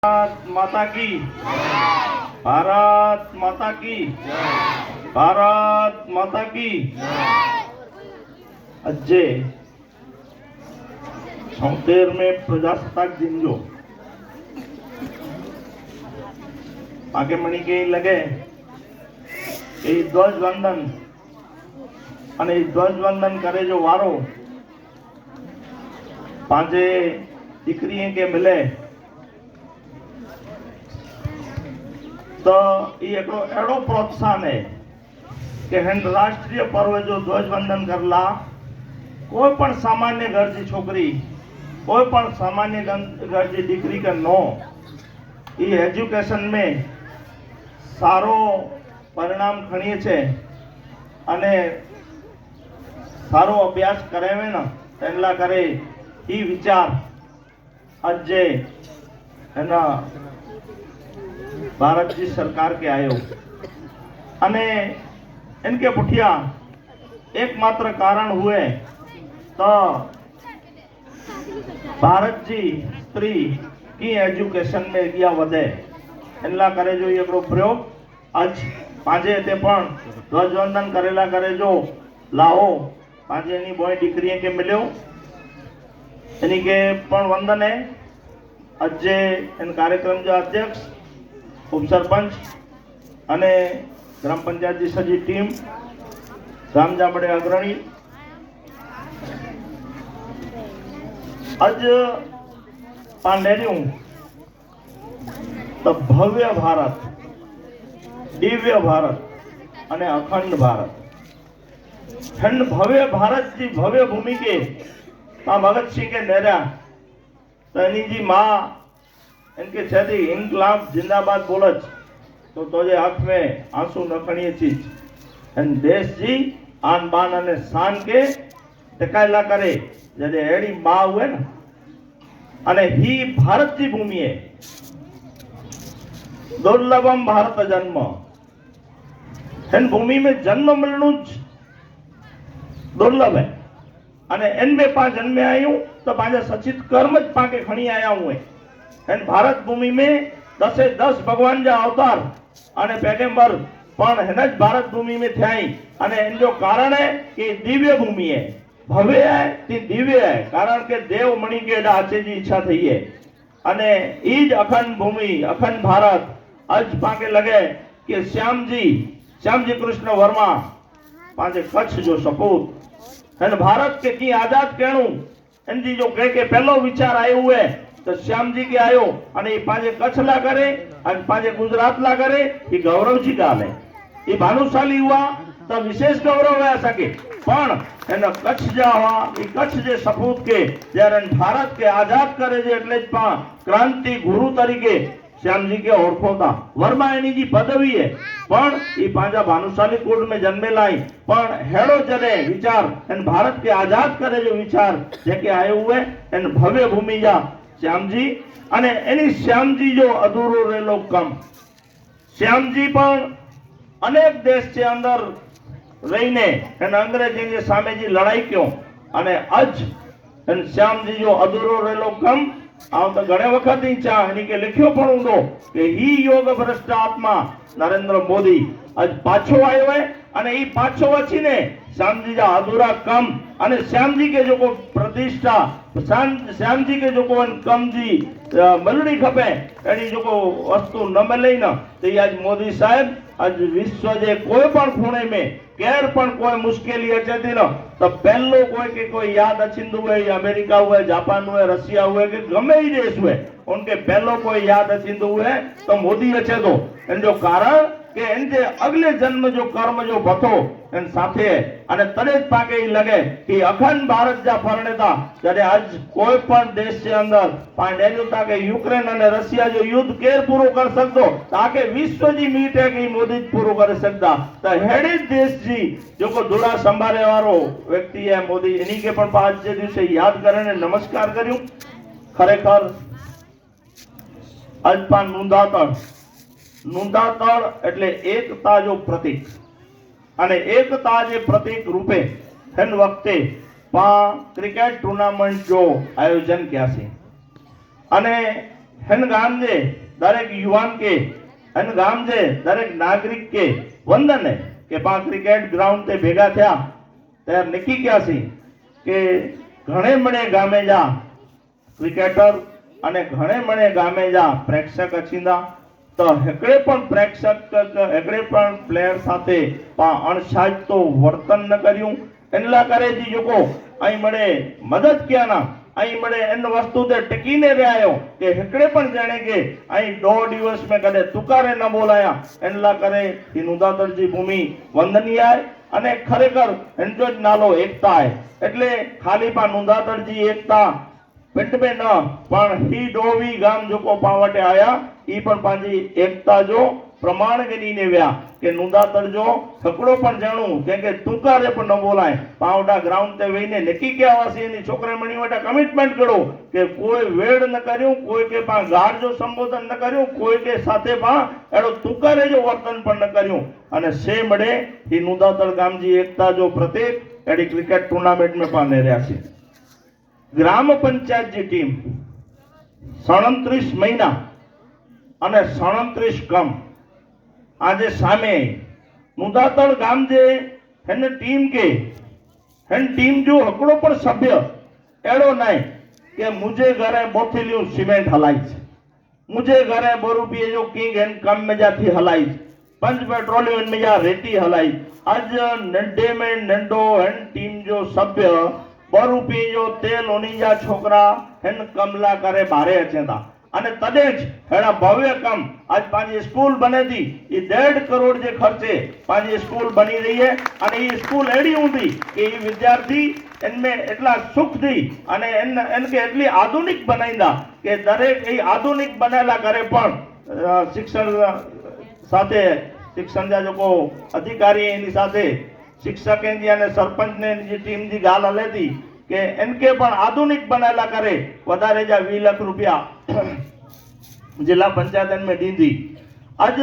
भारत माता की भारत माता की भारत माता की अज्जे 76 में प्रजासत्ताक दिन जो आगे मणि के लगे ध्वज वंदन અને ધ્વજ વંદન કરે जो वारो पांचे दीकरी के मिले तो ये एड़ो प्रोत्साहन है कि हेन राष्ट्रीय पर्व जो ध्वज वंदन करला कोई पण सामान्य घर की छोकरी कोई पण सामान्य घर की दीकरी का नो ये एज्युकेशन में सारो परिणाम खणीए छे अने सारो अभ्यास करे न तेनला करे ही विचार अजे एना भारत की सरकार के आयो अने इनके पुठिया एकमात्र कारण हुए तो भारत जी स्त्री की एज्युकेशन में गया वधे एनला करे जो ये प्रयोग आज पांचे ते पण ध्वजवंदन करेला करे जो लाओ पांचे एनी बॉय दीकरी के मिलो एनी के पण वंदन है अजे इन कार्यक्रम जो अध्यक्ष उप सरपंच अने ग्राम पंचायत की सजी टीम गाम जामड़े अग्रणी आज पांडेरियों तो भव्य भारत दिव्य भारत अने अखंड भारत खंड भव्य भारत की भव्य भूमि के भगत सिंह के नेरा तनी जी माँ इनके छेदी इंकलाब जिंदाबाद बोलच तो तोजे आंख में आंसू नखणीय चीज एन देश जी आन बान अने शान के टकायला करे जदे एड़ी माँ हुए ना अने ही भारत की भूमि है दुर्लभम भारत जन्म एन भूमि में जन्म मिलनु दुर्लभ है अने एन में पा जन्मे आयु तो पांचा सचित कर्म ज पाके खणी आया हुए एन भारत भूमि में 10 भगवान जा अवतार अने पैगंबर पण हेनज भारत भूमि में थयाई अने एन जो कारण है कि दिव्य भूमि है भव्य है ती दिव्य है कारण के देव मणि के आचे जी इच्छा थई है अने ईज अखंड भूमि अखंड भारत आज पाके लगे कि श्याम जी कृष्ण वर्मा पांचे कच्छ जो सपूत एन भारत के की आजाद कहणु एन जी जो कहे के पहलो विचार आयो हुए तो श्याम जी के आयो अने पांचे कच्छ ला करे अने पांचे गुजरात ला करे ये गौरव जी का है ये भानुशाली हुआ तो विशेष गौरव है सके पण एना कच्छ जा हुआ ये कच्छ जे सपूत के जरे भारत के आजाद करे जे એટલે જ क्रांति गुरु तरीके श्याम जी के ओळखो था वर्मा एनी जी पदवी है पण ये पांचा भानुशाली कुल में जन्मेलाई पण हेड़ो जने विचार एन भारत के आजाद करे जो विचार जेके आए हुए एन भव्य भूमि जा श्याम जी अने एनी श्याम जी जो अधूरो रहेलो कम श्याम जी पण अनेक देश के अंदर रहीने एन अंग्रेजी के सामे जी लड़ाई क्यों अने आज एन श्याम जी जो अधूरो रहेलो कम आव तो घणे वखत ही चा एनी के लिख्यो पण हुंदो के ही योग भ्रष्ट आत्मा नरेंद्र मोदी आज पाछो आयो है अने ई पाछो वचीने श्याम जी जा अधूरा कम अने श्याम जी के जो को प्रतिष्ठा श्याम जी के जो को कम जी मलड़ी खपे एनी जो को वस्तु न मिले न तो आज मोदी साहब आज विश्व जे कोई पण खूणे में केर पण कोई मुश्किली अचे थी न तो पहलो कोई के कोई याद अचिंद हुए अमेरिका हुए जापान हुए रशिया हुए कि गमे ही देश हुए उनके पहलो कोई याद अचिंद हुए तो मोदी अचे तो इन जो कारण के इन जे अगले जन्म जो कर्म जो बतो इन साथे अने तने ज पाके लगे कि अखंड भारत जा फरणेता जरे आज कोई पण देश के अंदर पांडेनुता के यूक्रेन अने रशिया जो युद्ध केर पूरो कर सकतो ताके विश्व जी मीट है कि मोदी पूरो कर सकता तो हेडे देश जी जो को दुड़ा संभाले वारो व्यक्ति है मोदी इन्हीं के पण आज जे दिवसे याद करे नमस्कार कर्યું खरेखर आज पान नूंदातड़ એટલે એકતા जो प्रतीक અને એકતા જે પ્રતીક રૂપે હન વખતે क्रिकेट टूर्नामेंट जो आयोजन किया से अने हिन गाम जे दरेक युवान के हिन गाम जे दरेक नागरिक के वंदन है के पा क्रिकेट ग्राउंड ते भेगा थया त्यार नक्की क्यासी के घणे मणे गामे जा क्रिकेटर अने घणे मणे गामे जा प्रेक्षक अचींदा तो हेकड़े पण प्रेक्षक हेकड़े पण प्लेयर साथे पा अणसाजतो वर्तन न कर्યું एनला करे जी जोको आई मळे मदद कियाना आई मळे एन वस्तु ते टकीने रह्यो के हेकड़े पण जाने के आई 2 दिवस में कदे तुकारे न बोलाया एनला करे ई नुदातड़जी भूमि वंदनीय है अने खरेखर एनजो ज नालो एकता है એટલે ખાલી પા નુદાતड़जी एकता पिंड में न पण ही डोवी गाम जो को पावटे आया ई पण पांजी एकता जो प्रमाण गणीने व्या के नुदातड़ जो हकड़ो पण जाणू के तुकारे पण न बोलाय पावडा ग्राउंड ते वहीने नक्की क्या वासी एनी छोकरे मणी वटा कमिटमेंट करो के कोई वेड़ न कर्यो कोई के पा गार जो संबोधन न कर्यो कोई के साथे पा एडो तुकारे जो वर्तन पण न कर्यो अने से मळे ई नुदातड़ गामजी एकता जो प्रतीक एडी क्रिकेट टूर्नामेंट में पाने रह्या छे ग्राम पंचायत जी टीम 37 महीना અને 37 कम आज सामे नुदातड़ गाम जे हेन टीम के हेन टीम जो हकड़ो पर सभ्य एड़ो नहीं के मुझे घरे बोथेलियो सीमेंट हलाई मुझे घरे 2 रुपये जो किंग एंड कम में जाती हलाई 5 पेट्रोलियम में जा रेती हलाई आज नंडे में नंडो हेन टीम जो सभ्य 2 रुपये जो तेल ओनी जा छोकरा हेन कमला करे बारे अचेंदा अने तदेज हेड़ा भव्य कम आज पांजी स्कूल बने थी ये 1.5 करोड़ जे खर्चे पांजी स्कूल बनी रही है अने ये स्कूल एडी हुंदी के ये विद्यार्थी इनमें एटला सुख थी अने इनके एटली आधुनिक बनाईंदा के दरेक ये आधुनिक बनायला करे पण शिक्षण साथे शिक्षण जा जो को अधिकारी एनी साथे शिक्षक जी अने सरपंच ने जी टीम जी गाल हले थी के इनके पण आधुनिक बनायला करे वधारे जा 20 लाख रुपया जिला पंचायत में दी थी आज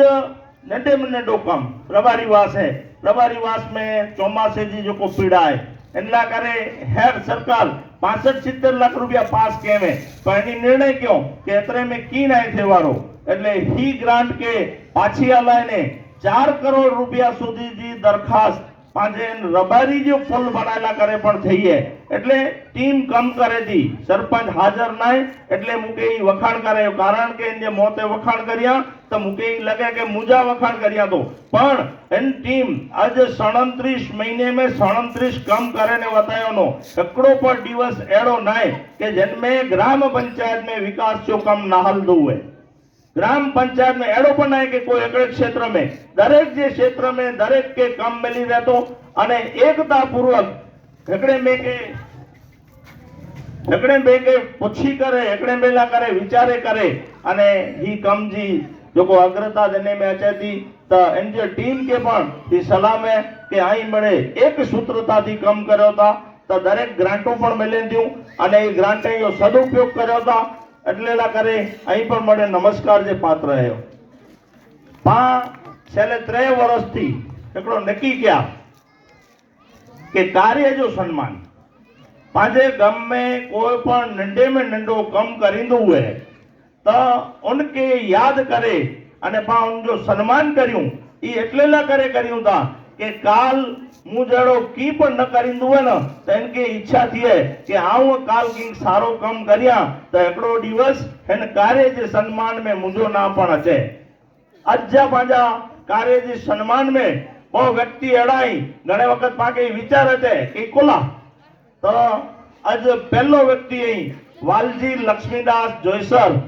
नंढे में नंढो कम प्रभारीवास है प्रभारीवास में चौमासे जी जो को पीड़ा है इनला करे हेर सरकार 65-70 लाख रुपया पास के में पण निर्णय क्यों के एतरे में की नहीं थे वारो એટલે ही ग्रांट के पाछी आलाने 4 करोड़ रुपया सुधी जी दरखास्त पांचे रबारी जो पुल बनायला करे पण थई है એટલે टीम कम करे थी सरपंच हाजर नहीं એટલે मुके वखाण करे कारण के जे मोते वखाण कर्या तो मुके लगे के मुजा वखाण कर्या तो पण एन टीम आज 37 महीने में 37 कम करे ने बतायो नो एकड़ो पर दिवस एड़ो नहीं के जन्मे ग्राम पंचायत में विकास जो कम ना हल दो है ग्राम पंचायत में एड़ो पण नहीं के कोई एकड़े क्षेत्र में दरेक जे क्षेत्र में दरेक के कम मिली रहतो अने एकता पूर्वक एकड़े में के पूछी करे एकड़े मेला करे विचारे करे अने ही कम जी जो को अग्रता देने में अचे थी तो एनजे टीम के पण ही सलाह में के आई मळे एक सूत्रता थी कम कर्यो था तो दरेक ग्रांटो पण मिले थी अने ई ग्रांटे जो सदुपयोग कर्यो था એટલેલા કરે અહીં પણ મને નમસ્કાર જે પાત્ર રહ્યો પા છેલ્લે 3 વર્ષથી એકડો નક્કી ક્યા કે કાર્ય જો સન્માન પાંજે ગમ में कोई पण नंढे में नंढो कम करींदो हुए तो उनके याद करे अने पा उन जो सन्मान कर्યું ई એટલેલા करे कर्યું था કે કાલ હું જડો કી પણ ન કરીંદું હોય ને તો એનકે ઈચ્છા थी है कि आऊं काल की सारो कम करिया तो एकड़ो दिवस हेन कार्य जे सम्मान में मुझो ना पण अचे अज्जा पांजा कार्य जे सम्मान में बहु व्यक्ति एड़ाई घणे वखत पाके विचार अचे कि कोला तो आज पहलो व्यक्ति अहीं वालजी लक्ष्मीदास जोईसर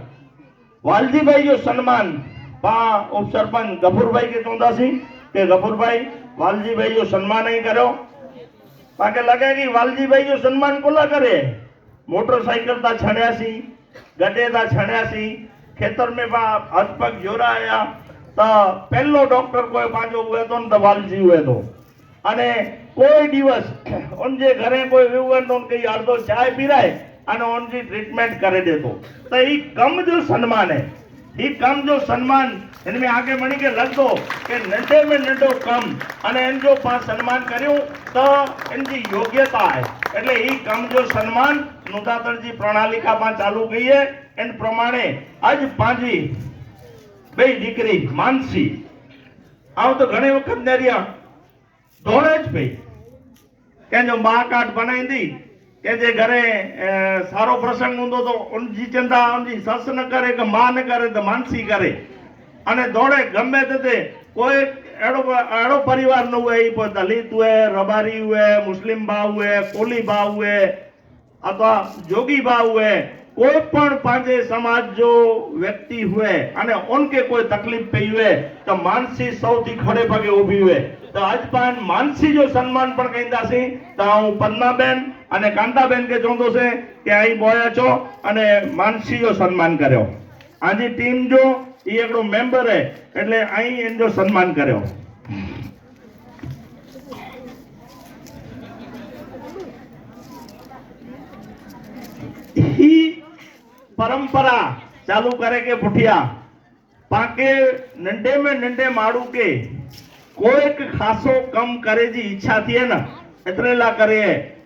वालजी भाई जो सम्मान पा उप सरपंच गफूर भाई के चौंदासी के गफूर भाई वालजी भाई जो सम्मान नहीं करो पाके लगे कि वालजी भाई जो सम्मान कोला करे मोटरसाइकिल ता छण्यासी गड्ढे ता छण्यासी खेतर में बा हाथ पग जोराया तो पहलो डॉक्टर कोई पांचो हुए तो न वालजी हुए तो अने कोई दिवस उनके घरे कोई हुए तो उनके अर्धो चाय पीराय अने उनकी ट्रीटमेंट करे देतो तो ई कम जो सम्मान है ही कम जो सम्मान इनमें आगे बढ़ी के लग दो कि नंढे में नंढो कम अने इन जो पास सम्मान कर्યું तो इनकी योग्यता है એટલે ही कम जो सम्मान नुदातड़ जी प्रणालिका में चालू गई है એન પ્રમાણે આજ પાંજી બે દીકરી માનસી આવ તો ઘણી વખત નેરિયા દોડે જ ભાઈ કે જો મા કાર્ડ બનાવી દી કે જે ઘરે સારો પ્રસંગ ઊંધો તો ઉનજી ચિંતા ઉનજી સસ ન કરે કે મા ન કરે તો માનસી કરે અને દોડે ગમે તે કોઈ એડો परिवार न हुए दलित हुए रबारी हुए मुस्लिम भाव हुए कोली भाव हुए अथवा जोगी भाव हुए कोई पण पांचे समाज जो व्यक्ति हुए अने उनके कोई तकलीफ पई हुए तो मानसी सौथी खड़े पगे उभी हुए तो आज पान मानसी जो सम्मान पण कहींदासी तो हूँ पद्माबेन अने कांताबेन के चवंदो छे के अहीं बोया छो अने मानसी जो सन्मान कर्यो आजी टीम जो ये एकड़ो मेंबर है એટલે અહીં એનો સન્માન કર્યો ही परंपरा चालू करे के पुठिया पाके नंढे में नंढे माड़ू के कोई खासो कम करे जी इच्छा थी है ना एतरेला करे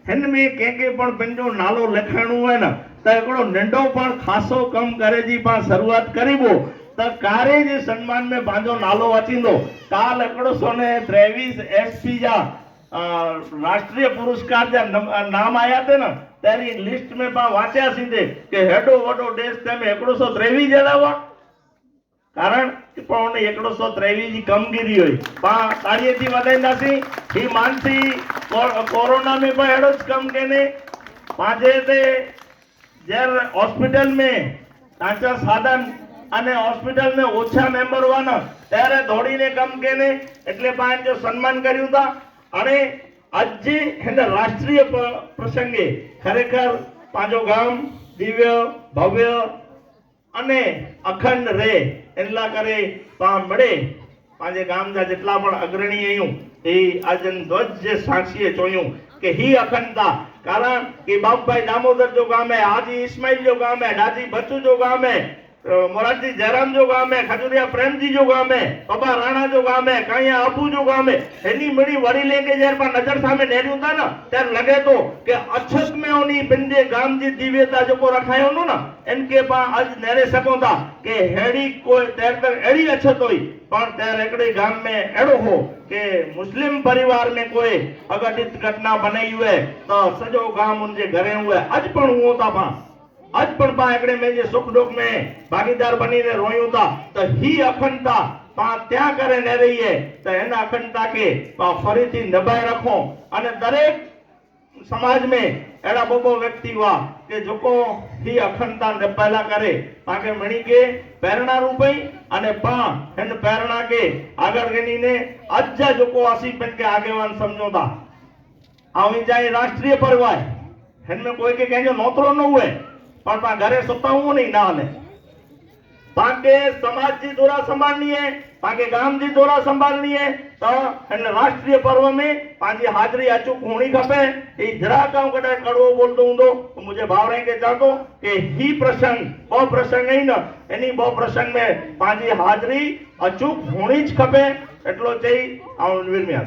हिन में के पण पंहिंजो नालो लिखाणो है ना तो एकड़ो नंढो पण खासो कम करे जी पा शुरुआत करीबो तो कारे जे सम्मान में पांजो नालो वाचींदो काल 123 एसपी जा राष्ट्रीय पुरस्कार जा नाम आया थे ना तेरी लिस्ट में पा वाच्या सीधे के हेडो वडो देश तेमे 123 जणावा कारण पण 123 जी कमगिरी होई पा ताळीएथी वधाईंदासी ही मानसी कोरोना में पण हेडो ज कम केने पाजे ते जर हॉस्पिटल में ताचा साधन અને હોસ્પિટલ में ઓછા મેમ્બર હોવાના ત્યારે દોડીને કમ કેને એટલે પાંચ જો સન્માન કર્યું હતા અને આજે એના રાષ્ટ્રીય પ્રસંગે ખરેખર પાંચો ગામ દિવ્ય ભવ્ય અને અખંડ રહે એટલા કરે પા મળે પાંચે ગામ જા જેટલા પણ અગ્રણી આયું એ આજન ધ્વજ જે સાક્ષીએ જોયું કે ही अखंडता कारण कि बाबूभाई दामोदर जो गाम है हाजी इस्माइल जो गाम है डाजी बच्चू जो गाम है मोरारजी जयराम जो गाम है खजुरिया प्रेम जी जो गाम है पपा राणा जो गाम है काया अबू जो गाम है एनी मड़ी वड़ी लेके जर पर नजर सामे नेरियो था ना त्यार लगे तो के अछत में ओनी बिंदे गाम जी दिव्यता जो को रखायो नो ना इनके पा आज नेरे सको था के हेड़ी कोई तेर तर एड़ी अछत होई पण तेर एकड़े गाम में एड़ो हो के मुस्लिम परिवार में कोई अघटित घटना बनाई हुए तो सजो गाम उनके घरे हुए आज पण हुओ था पा आज पण पा एकड़े में जे सुख दुख में भागीदार बनी ने रोयूं था तो ही अखंडता पा त्या करे ने रही है तो एना अखंडता के पा फरीथी नभाए रखो अने दरेक समाज में एड़ा बोबो व्यक्ति हुआ के जोको ही अखंडता नभाएला करे ताके मणी के प्रेरणा रूपई अने पा एन प्रेरणा के आगर गनी ने अज्जा जोको आसीपन के आगेवान समझोता आवी जाए राष्ट्रीय पर्व है हेन में कोई के कहेंगे नोतरो न हुए पण पा घरे सताऊ नहीं ना हाले पाके समाज जी दोरा संभालनी है पाके गाम जी दोरा संभालनी है तो एने राष्ट्रीय पर्व में पांजी हाजरी अचूक होनी खपे ए जरा काऊ कदा कड़वो बोलतो हुंदो तो मुझे भाव रहे के चाहतो के ही प्रसंग बो प्रसंग ही न एनी बो प्रसंग में पांजी हाजरी अचूक होनी ज खपे एटलो चई आ विरम्या